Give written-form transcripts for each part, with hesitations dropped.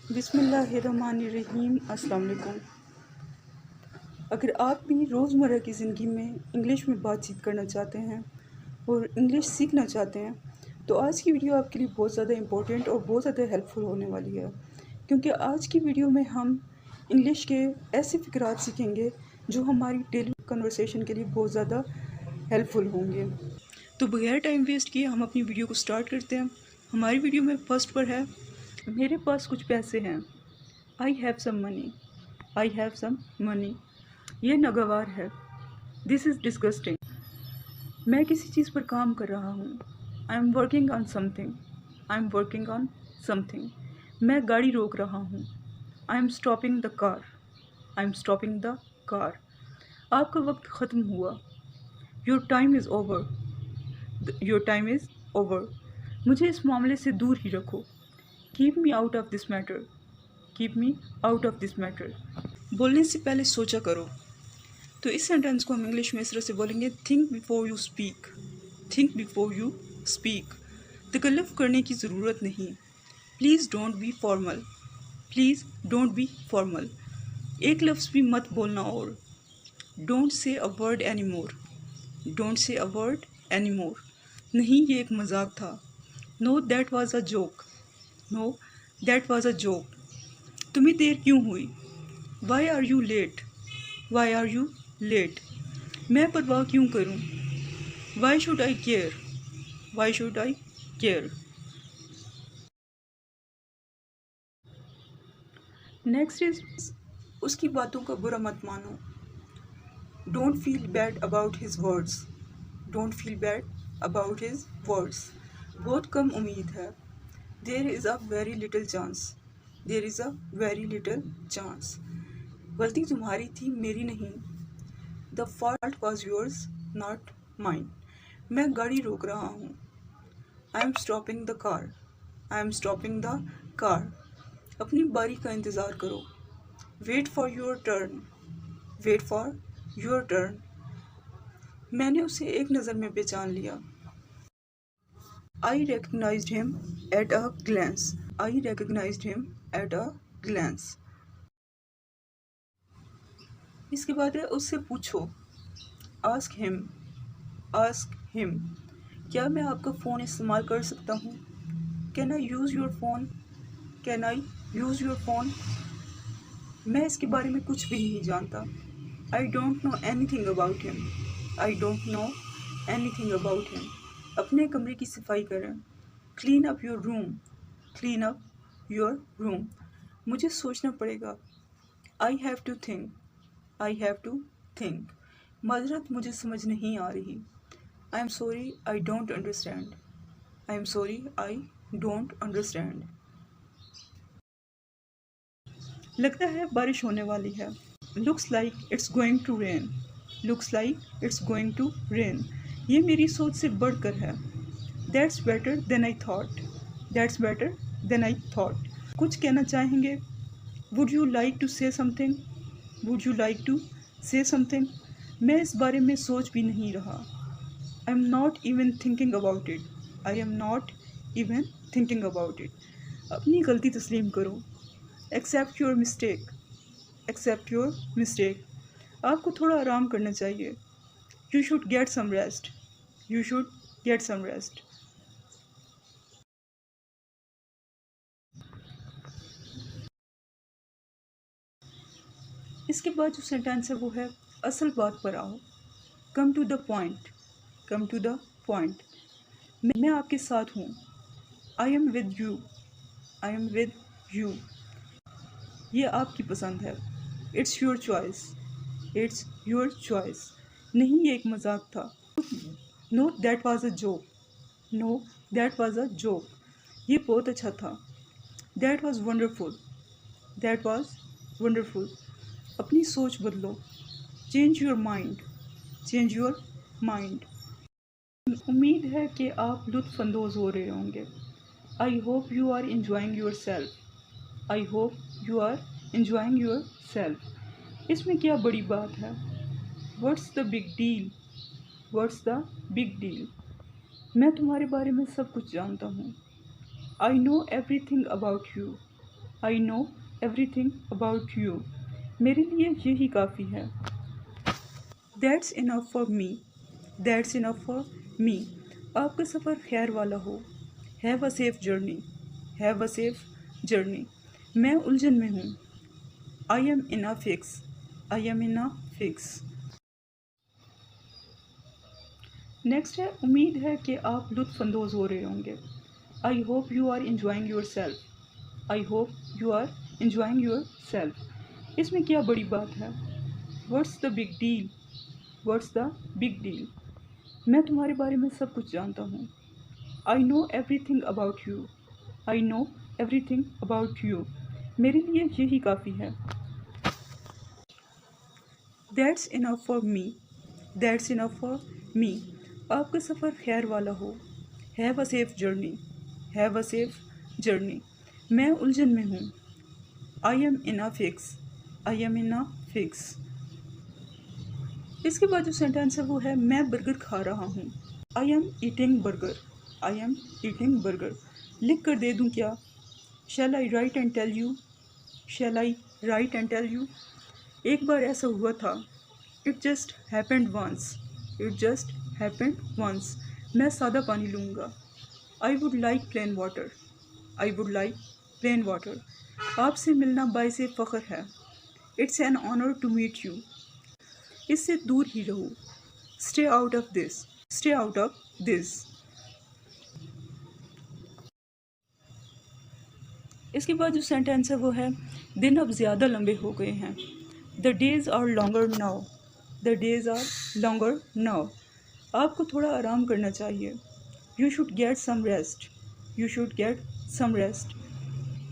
बिस्मिल्लाहिर्रहमानिर्रहीम। अस्सलाम वालेकुम। अगर आप भी रोज़मर्रा की ज़िंदगी में इंग्लिश में बातचीत करना चाहते हैं और इंग्लिश सीखना चाहते हैं तो आज की वीडियो आपके लिए बहुत ज़्यादा इम्पोर्टेंट और बहुत ज़्यादा हेल्पफुल होने वाली है, क्योंकि आज की वीडियो में हम इंग्लिश के ऐसे फ़िक्रात सीखेंगे जो हमारी डेली कन्वर्सेशन के लिए बहुत ज़्यादा हेल्पफुल होंगे। तो बगैर टाइम वेस्ट किए हम अपनी वीडियो को स्टार्ट करते हैं। हमारी वीडियो में फर्स्ट पर है, मेरे पास कुछ पैसे हैं। I have some money. I have some money. ये नागवार है। This is disgusting. मैं किसी चीज़ पर काम कर रहा हूँ। I am working on something. I am working on something. मैं गाड़ी रोक रहा हूँ। I am stopping the car. I am stopping the car. आपका वक्त ख़त्म हुआ। Your time is over. Your time is over. मुझे इस मामले से दूर ही रखो। Keep me out of this matter. Keep me out of this matter. बोलने से पहले सोचा करो। तो इस सेंटेंस को हम इंग्लिश में इस तरह से बोलेंगे, think before you speak. Think before you speak. तकल्लुफ़ करने की ज़रूरत नहीं। Please don't be formal. Please don't be formal. एक लफ्ज़ भी मत बोलना और। Don't say a word any more. Don't say a word any मोर। नहीं, ये एक मजाक था। No that was a joke. No that was a joke. तुम्हें देर क्यों हुई? Why are you late? Why are you late? मैं परवाह क्यों करूं? Why should I care? Why should I care? Next is, उसकी बातों का बुरा मत मानो। Don't feel bad about his words. Don't feel bad about his words. बहुत कम उम्मीद है। There is a very little chance. There is a very little chance. गलती तुम्हारी थी, मेरी नहीं। The fault was yours, not mine. मैं गाड़ी रोक रहा हूँ। I am stopping the car. I am stopping the car. अपनी बारी का इंतज़ार करो। Wait for your turn. Wait for your turn. मैंने उसे एक नज़र में पहचान लिया। I recognised him at a glance. I recognised him at a glance. इसके बाद है, उससे पूछो। Ask him. Ask him. क्या मैं आपका फ़ोन इस्तेमाल कर सकता हूँ? Can I use your phone? Can I use your phone? मैं इसके बारे में कुछ भी नहीं जानता। I don't know anything about him. I don't know anything about him. अपने कमरे की सफाई करें। Clean up your room. Clean up your room. मुझे सोचना पड़ेगा। I have to think. I have to think. माजरत, मुझे समझ नहीं आ रही। I am sorry, I don't understand. I am sorry, I don't understand. लगता है बारिश होने वाली है। Looks like it's going to rain. Looks like it's going to rain. ये मेरी सोच से बढ़कर है। That's better than I thought. That's better than I thought. कुछ कहना चाहेंगे? Would you like to say something? Would you like to say something? मैं इस बारे में सोच भी नहीं रहा। आई am not even thinking about it. I am not even thinking about it. अपनी गलती तस्लीम करो। Accept your mistake. Accept your mistake. आपको थोड़ा आराम करना चाहिए। You should get some rest. You should get some rest. इसके बाद जो सेंटेंस है वो है, असल बात पर आओ। Come to the point. Come to the point. मैं आपके साथ हूँ। I am with you. I am with you. ये आपकी पसंद है। It's your choice. It's your choice. नहीं, ये एक मजाक था। No that was a joke. No that was a joke. ये बहुत अच्छा था। That was wonderful. That was wonderful. अपनी सोच बदलो। Change your mind. Change your mind. उम्मीद है कि आप लुत्फ़ अंदोज़ हो रहे होंगे। I hope you are enjoying your self. I hope you are enjoying your self. इसमें क्या बड़ी बात है? What's the big deal? What's the big deal? मैं तुम्हारे बारे में सब कुछ जानता हूँ। I know every thing about you. I know everything about you. मेरे लिए यही काफ़ी है। That's enough for me. That's enough for me. आपका सफ़र खैर वाला हो। Have a safe journey. Have a safe journey. मैं उलझन में हूँ। I am in a fix. I am in a fix. Next है, उम्मीद है कि आप लुत्फ़अंदोज़ हो रहे होंगे। I hope you are enjoying your self. I hope you are enjoying your self. इसमें क्या बड़ी बात है? What's the big deal? What's the big deal? मैं तुम्हारे बारे में सब कुछ जानता हूँ। I know everything about you. I know everything about you. मेरे लिए यही काफ़ी है। That's enough for me. That's enough for me. आपका सफ़र खैर वाला हो। Have a safe journey. Have a safe journey. मैं उलझन में हूँ। I am in a fix. I am in a fix. इसके बाद जो सेंटेंस है वो है, मैं बर्गर खा रहा हूँ। I am eating burger. I am eating burger. लिख कर दे दूँ क्या? Shall I write and tell you? Shall I write and tell you? एक बार ऐसा हुआ था। It just happened once. It just happened once. मैं सादा पानी लूँगा। I would like plain water. I would like plain water. आपसे मिलना बाइसे फ़ख्र है। It's an honour to meet you. इससे दूर ही रहो। Stay out of this. Stay out of this. इसके बाद जो सेंटेंस है वो है, दिन अब ज़्यादा लंबे हो गए हैं। The days are longer now. The days are longer now. आपको थोड़ा आराम करना चाहिए। You should get some rest. You should get some rest.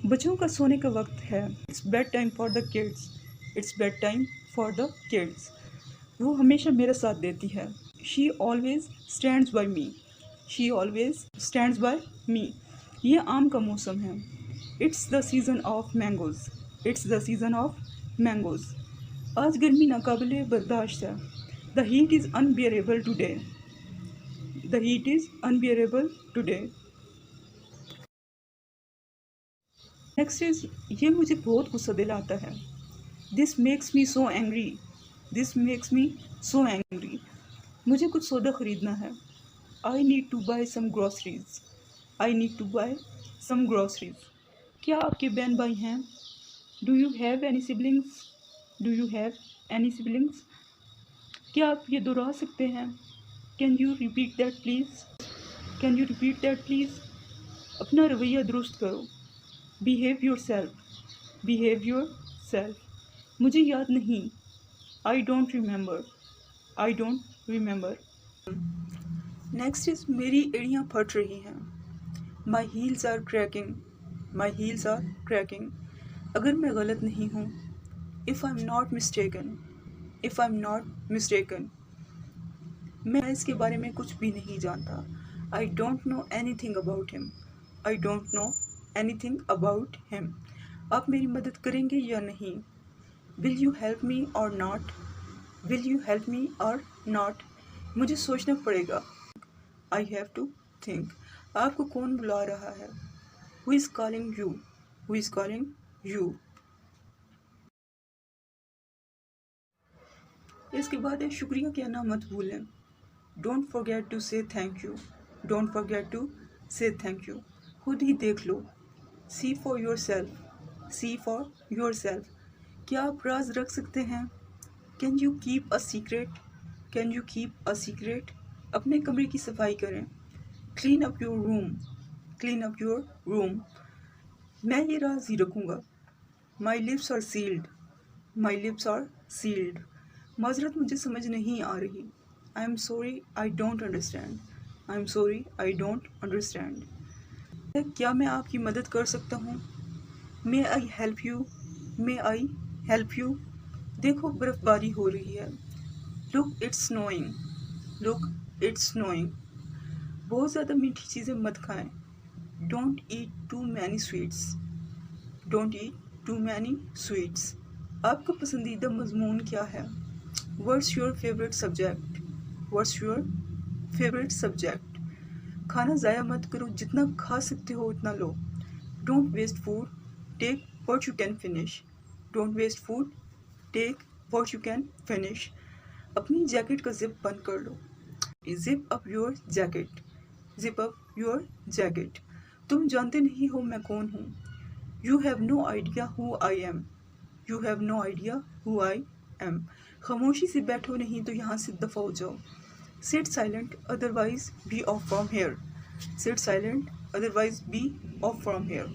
बच्चों का सोने का वक्त है। It's bed time for the kids. It's bed time for the kids. वो हमेशा मेरा साथ देती है। She always stands by me. She always stands by me. ये आम का मौसम है। It's the season of mangoes. It's the season of mangoes. आज गर्मी नाकाबिले बर्दाश्त है। The heat is unbearable today. The heat is unbearable today. Next is, ये मुझे बहुत गुस्सा दिलाता है। This makes me so angry. This makes me so angry. मुझे कुछ सौदा ख़रीदना है। I need to buy some groceries. I need to buy some groceries. क्या आपके बहन भाई हैं? Do you have any siblings? Do you have any siblings? क्या आप ये दोहरा सकते हैं? Can you repeat that please? Can you repeat that please? अपना रवैया दुरुस्त करो। Behave yourself. Behave yourself. मुझे याद नहीं। I don't remember. I don't remember. Next is, मेरी एड़ियाँ फट रही हैं। My heels are cracking. My heels are cracking. अगर मैं गलत नहीं हूँ, if I am not mistaken. If I am not mistaken. मैं इसके बारे में कुछ भी नहीं जानता। I don't know anything about him. I don't know anything about him. आप मेरी मदद करेंगे या नहीं? Will you help me or not? Will you help me or not? मुझे सोचना पड़ेगा। I have to think. आपको कौन बुला रहा है? Who is calling you? Who is calling you? इसके बाद है, शुक्रिया कहना मत भूलें। Don't forget to say thank you. Don't forget to say thank you. खुद ही देख लो। See for yourself. See for yourself. क्या आप राज रख सकते हैं? Can you keep a secret? Can you keep a secret? अपने कमरे की सफाई करें। Clean up your room. Clean up your room. मैं ये राज ही रखूँगा। My lips are sealed. My lips are sealed. माजरत, मुझे समझ नहीं आ रही। I am sorry, I don't understand. I am sorry, I don't understand. क्या मैं आपकी मदद कर सकता हूँ? May I help you? May I help you? देखो, बर्फ़बारी हो रही है। Look it's snowing. Look it's snowing. बहुत ज़्यादा मीठी चीज़ें मत खाएं। Don't eat too many sweets. Don't eat too many sweets. आपका पसंदीदा मज़मून क्या है? What's your favourite subject? What's your favourite subject? खाना ज़ाया मत करो, जितना खा सकते हो उतना लो। Don't waste food, take what you can finish. Don't waste food. Take what you can finish. अपनी जैकेट का जिप बंद कर लो. Zip up your jacket. Zip up your jacket. तुम जानते नहीं हो मैं कौन हूँ. You have no idea who I am. You have no idea who I am. खामोशी से बैठो नहीं तो यहाँ से दफा हो जाओ. Sit silent, otherwise be off from here. Sit silent, otherwise be off from here.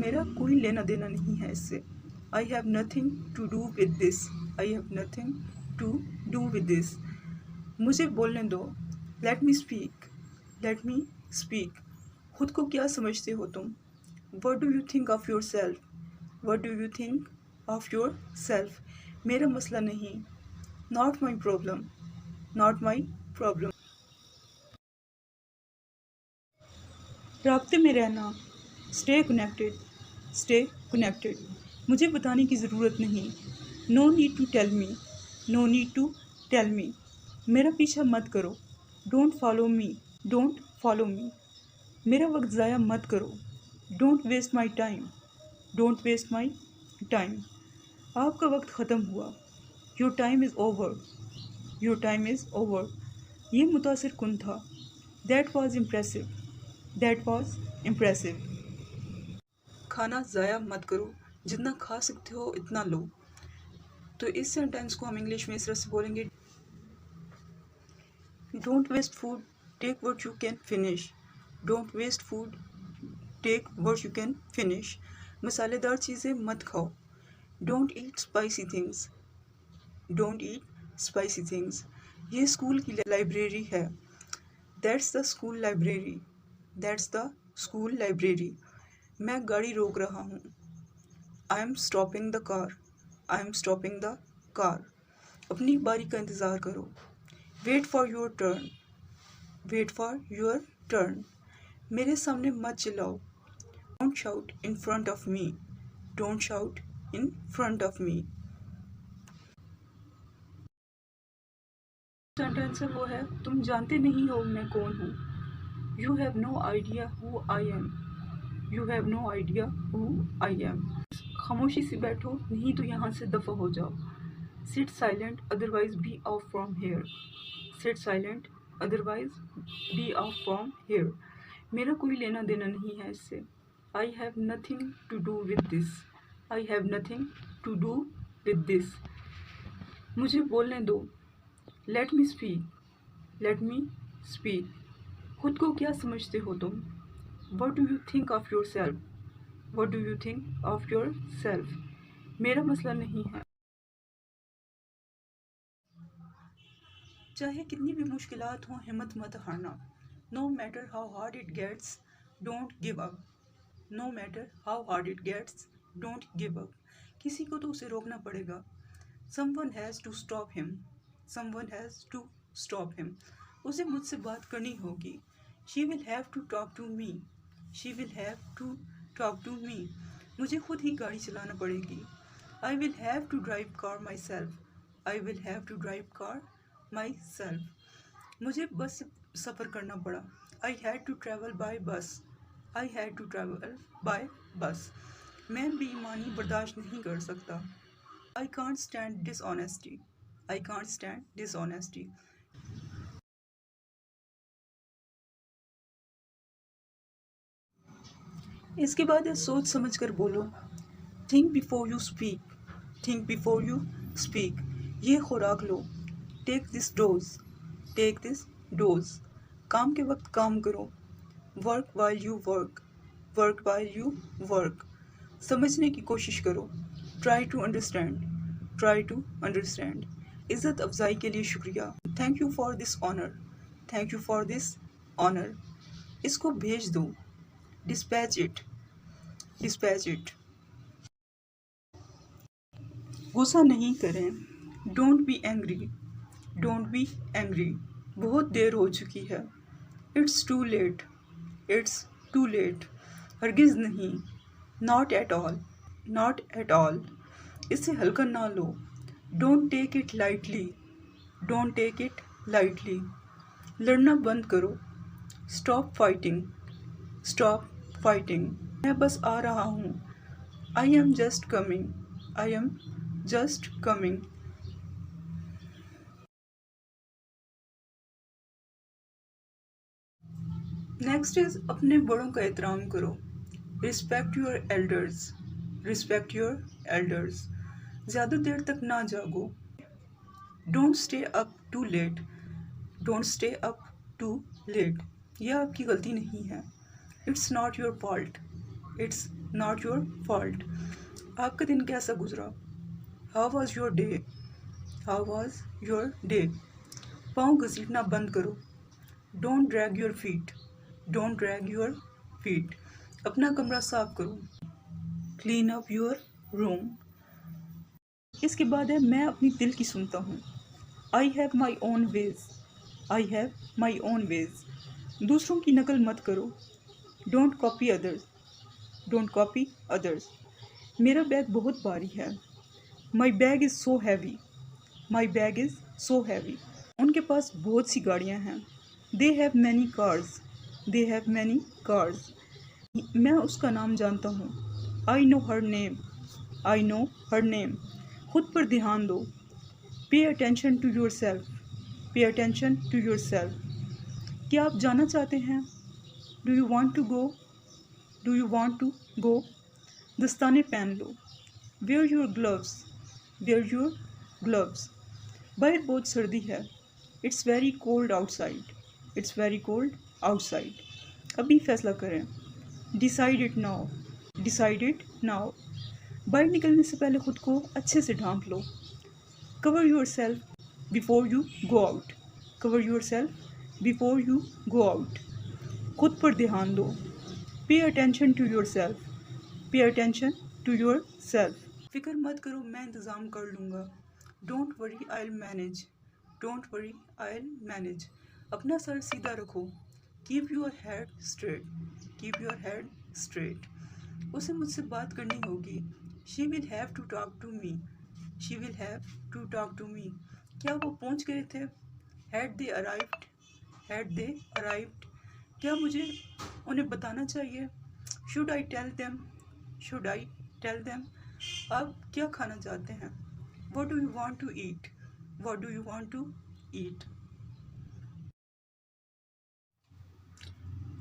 मेरा कोई लेना देना नहीं है इससे. I have nothing to do with this. I have nothing to do with this. मुझे बोलने दो. Let me speak. Let me speak. खुद को क्या समझते हो तुम? What do you think of yourself? What do you think of yourself? मेरा मसला नहीं. Not my problem. Not my problem. राब्ते में रहना. Stay connected. Stay connected. मुझे बताने की ज़रूरत नहीं. No need to tell me. No need to tell me. मेरा पीछा मत करो. Don't follow me. Don't follow me. मेरा वक्त ज़ाया मत करो. Don't waste my time. Don't waste my time. आपका वक्त ख़त्म हुआ. Your time is over. Your time is over. ये मुतासिर कुन था. That was impressive. That was impressive. खाना ज़ाया मत करो. जितना खा सकते हो इतना लो. तो इस सेंटेंस को हम इंग्लिश में इस तरह से बोलेंगे. Don't waste food. Take what you can finish. Don't waste food. Take what you can finish. मसालेदार चीज़ें मत खाओ. Don't eat spicy things. Don't eat spicy things. ये स्कूल की लाइब्रेरी है. That's the school library. That's the school library. मैं गाड़ी रोक रहा हूँ. I am stopping the car. I am stopping the car. अपनी बारी का इंतज़ार करो. Wait for your turn. Wait for your turn. मेरे सामने मत चिल्लाओ. Don't shout in front of me. Don't shout in front of me. Sentence वो है. तुम जानते नहीं हो मैं कौन हूँ. You have no idea who I am. You have no idea who I am. खामोशी से बैठो नहीं तो यहाँ से दफा हो जाओ. Sit silent, otherwise be off from here. Sit silent, otherwise be off from here. मेरा कोई लेना देना नहीं है इससे. I have nothing to do with this. I have nothing to do with this. मुझे बोलने दो. Let me speak. Let me speak. खुद को क्या समझते हो तुम? What do you think of yourself? What do you think of yourself? मेरा मसला नहीं है. चाहे कितनी भी मुश्किलात हों हिम्मत मत हारना. No matter how hard it gets, don't give up. No matter how hard it gets, don't give up. किसी को तो उसे रोकना पड़ेगा. Someone has to stop him. Someone has to stop him. उसे मुझसे बात करनी होगी. She will have to talk to me. She will have to talk to me. मुझे खुद ही गाड़ी चलाना पड़ेगी. I will have to drive car myself. I will have to drive car myself. मुझे बस से सफ़र करना पड़ा. I had to travel by bus. I had to travel by bus. मैं बेईमानी बर्दाश्त नहीं कर सकता. I can't stand dishonesty. I can't stand dishonesty. इसके बाद सोच समझ कर बोलो. Think before you speak. Think before you speak. ये खुराक लो. Take this dose. Take this dose. काम के वक्त काम करो. Work while you work. Work while you work. समझने की कोशिश करो. Try to understand. Try to understand. इज़्ज़त अफजाई के लिए शुक्रिया. Thank you for this honor. Thank you for this honor. इसको भेज दो. Dispatch it. Dispatch it. गुस्सा नहीं करें. Don't be angry. Don't be angry. बहुत देर हो चुकी है. It's too late. It's too late. हरगिज़ नहीं. Not at all. Not at all. इसे हल्का ना लो. Don't take it lightly. Don't take it lightly. लड़ना बंद करो. Stop fighting. Stop fighting. मैं बस आ रहा हूँ. I am just coming. I am just coming. Next is अपने बड़ों का एहतराम करो. Respect your elders. Respect your elders. ज़्यादा देर तक ना जागो. Don't stay up too late. Don't stay up too late. यह आपकी गलती नहीं है. It's not your fault. It's not your fault. आपका दिन कैसा गुजरा? How was your day? How was your day? पाँव घसीटना बंद करो. Don't drag your feet. Don't drag your feet. अपना कमरा साफ करो. Clean up your room. इसके बाद है मैं अपनी दिल की सुनता हूँ. I have my own ways. I have my own ways. दूसरों की नकल मत करो. Don't copy others. Don't copy others. मेरा बैग बहुत भारी है. My bag is so heavy. My bag is so heavy. उनके पास बहुत सी गाड़ियाँ हैं. They have many cars. They have many cars. मैं उसका नाम जानता हूँ. I know her name. I know her name. खुद पर ध्यान दो. Pay attention to yourself. Pay attention to yourself. क्या आप जाना चाहते हैं? Do you want to go? Do you want to go? दस्ताने पहन लो. Wear your gloves. Wear your gloves. बाहर बहुत सर्दी है. It's very cold outside. It's very cold outside. अभी फैसला करें. Decide it now. Decide it now. बाहर निकलने से पहले खुद को अच्छे से ढांप लो. Cover yourself before you go out. Cover yourself before you go out. खुद पर ध्यान दो. Pay attention to yourself. Pay attention to yourself. फिक्र मत करो, मैं इंतज़ाम कर लूँगा. Don't worry, I will manage. Don't worry, I will manage. अपना सर सीधा रखो. Keep your head straight. Keep your head straight. उसे मुझसे बात करनी होगी. She will have to talk to me. She will have to talk to me. क्या वो पहुंच गए थे? Had they arrived. Had they arrived. क्या मुझे उन्हें बताना चाहिए? Should I tell them. Should I tell them. आप क्या खाना चाहते हैं? What do you want to eat. What do you want to eat.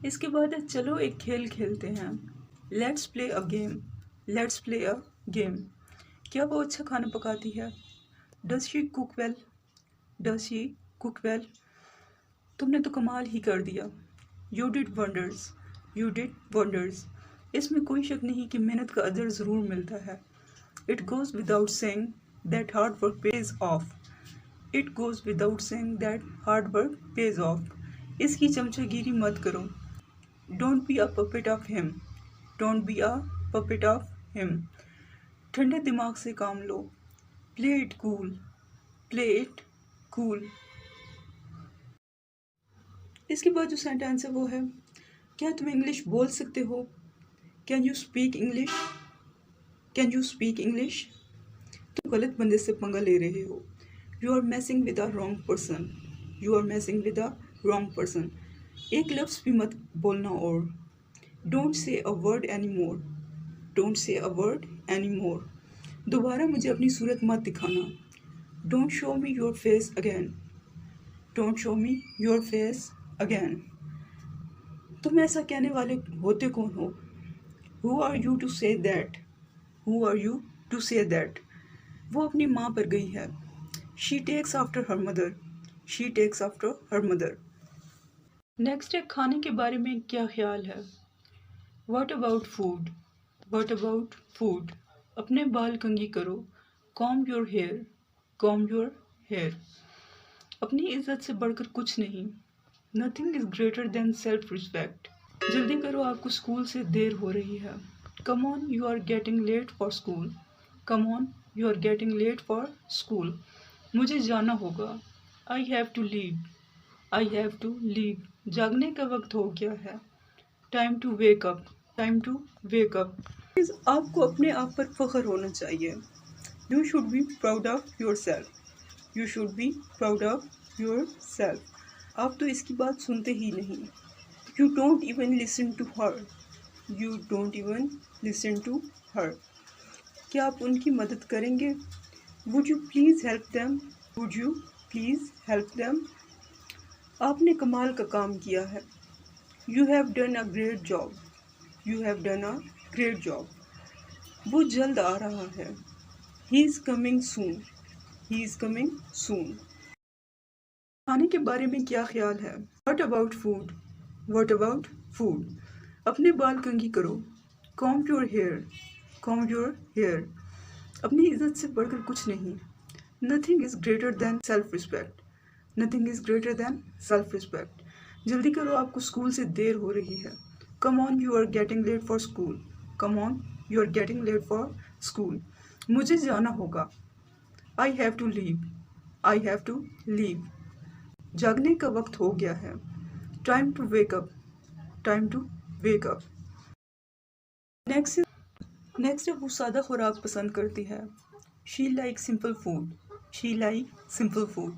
इसके बाद चलो एक खेल खेलते हैं. Let's play a game. Let's play a game. क्या वो अच्छा खाना पकाती है? Does she cook well. Does she cook well. तुमने तो कमाल ही कर दिया. You did wonders. You did wonders. इसमें कोई शक नहीं कि मेहनत का अजर ज़रूर मिलता है. It goes without saying that hard work pays off. It goes without saying that hard work pays off. इसकी चमचागिरी मत करो. Don't be a puppet of him. Don't be a puppet of him. ठंडे दिमाग से काम लो. Play it cool. Play it cool. इसके बाद जो सेंटेंस है वो है, क्या तुम इंग्लिश बोल सकते हो? Can you speak English. Can you speak English. तुम गलत बंदे से पंगा ले रहे हो. You are messing with a wrong person. You are messing with a wrong person. एक लफ्ज़ भी मत बोलना और. Don't say a word any more. Don't say a word any मोर. दोबारा मुझे अपनी सूरत मत दिखाना. Don't show me your face again. Don't show me your face again. तुम ऐसा कहने वाले होते कौन हो? Who are you to say that. Who are you to say that. वो अपनी माँ पर गई है. She takes after her mother. She takes after her mother. Next है खाने के बारे में क्या ख्याल है? What about food. What about food. अपने बाल कंघी करो. Comb your hair. Comb your hair. अपनी इज्जत से बढ़कर कुछ नहीं. Nothing is greater than self respect. जल्दी करो, आपको स्कूल से देर हो रही है. Come on, you are getting late for school. Come on, you are getting late for school. मुझे जाना होगा. I have to leave. I have to leave. जागने का वक्त हो गया है. Time to wake up. Time to wake up. आपको अपने आप पर फख्र होना चाहिए. You should be proud of your self. You should be proud of your self. आप तो इसकी बात सुनते ही नहीं. You don't even listen to her. You don't even listen to her. क्या आप उनकी मदद करेंगे? Would you please help them? Would you please help them? आपने कमाल का काम किया है। You have done a great job. You have done a great job. वो जल्द आ रहा है। He is coming soon. He is coming soon. खाने के बारे में क्या ख्याल है? What about food? What about food? अपने बाल कंघी करो। Comb your hair. Comb your hair. अपनी इज्जत से बढ़कर कुछ नहीं। Nothing is greater than self respect. Nothing is greater than self respect. जल्दी करो, आपको स्कूल से देर हो रही है। Come on, you are getting late for school. Come on, you are getting late for school. मुझे जाना होगा। I have to leave. I have to leave. जागने का वक्त हो गया है। Time to wake up. Time to wake up. Next वो सादा खुराक पसंद करती है। She like simple food. She like simple food.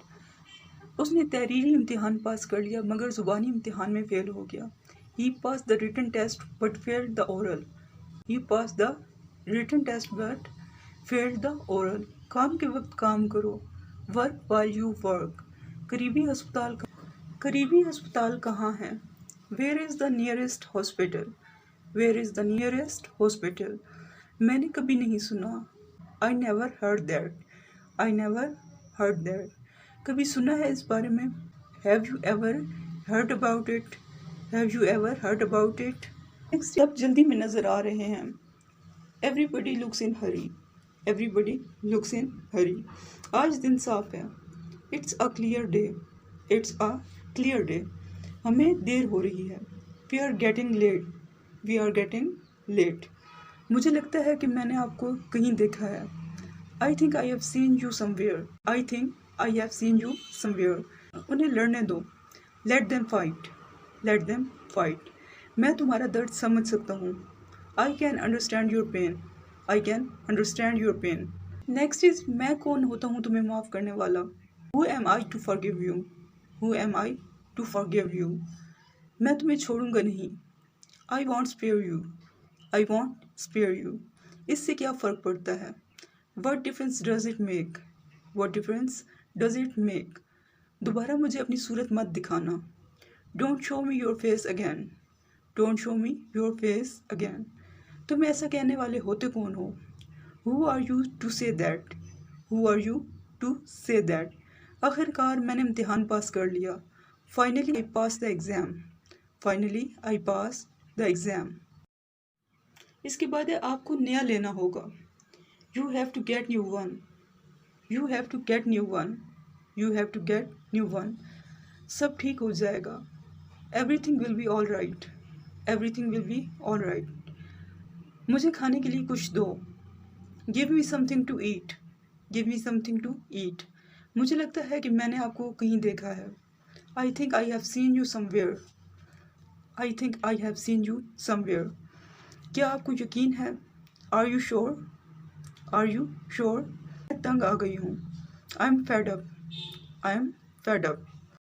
उसने तहरीरी इम्तिहान पास कर लिया मगर ज़ुबानी इम्तिहान में फ़ेल हो गया। He pass the written test but failed the oral. He pass the written test but failed the oral. काम के वक्त काम करो। Work while you work. करीबी अस्पताल कहाँ है? Where is the nearest hospital? Where is the nearest hospital? मैंने कभी नहीं सुना। I never heard that. I never heard that. कभी सुना है इस बारे में? Have you ever heard about it? Have you ever heard about it? Next, सब जल्दी में नज़र आ रहे हैं। Everybody looks in hurry. Everybody looks in hurry. आज दिन साफ है। It's a clear day. It's a clear day. हमें देर हो रही है। We are getting late. We are getting late. मुझे लगता है कि मैंने आपको कहीं देखा है। I think I have seen you somewhere. I think I have seen you somewhere. उन्हें लड़ने दो। Let them fight. Let them fight. मैं तुम्हारा दर्द समझ सकता हूँ। I can understand your pain. I can understand your pain. Next is, मैं कौन होता हूँ तुम्हें माफ़ करने वाला? Who am I to forgive you? Who am I to forgive you? मैं तुम्हें छोड़ूंगा नहीं। I won't spare you. I won't spare you. इससे क्या फ़र्क पड़ता है? What difference does it make? What difference does it make? दोबारा मुझे अपनी सूरत मत दिखाना। Don't show me your face again. Don't show me your face again. तुम ऐसा कहने वाले होते कौन हो? Who are you to say that? Who are you to say that? आखिरकार मैंने इम्तिहान पास कर लिया। Finally I pass the exam. Finally I pass the exam. इसके बाद आपको नया लेना होगा। You have to get new one. You have to get new one. You have to get new one. सब ठीक हो जाएगा। Everything will be all right. Everything will be all right. मुझे खाने के लिए कुछ दो। Give me something to eat. Give me something to eat. मुझे लगता है कि मैंने आपको कहीं देखा है। I think I have seen you somewhere. I think I have seen you somewhere. क्या आपको यकीन है? Are you sure? Are you sure? मैं तंग आ गई हूँ। I am fed up. I am fed up.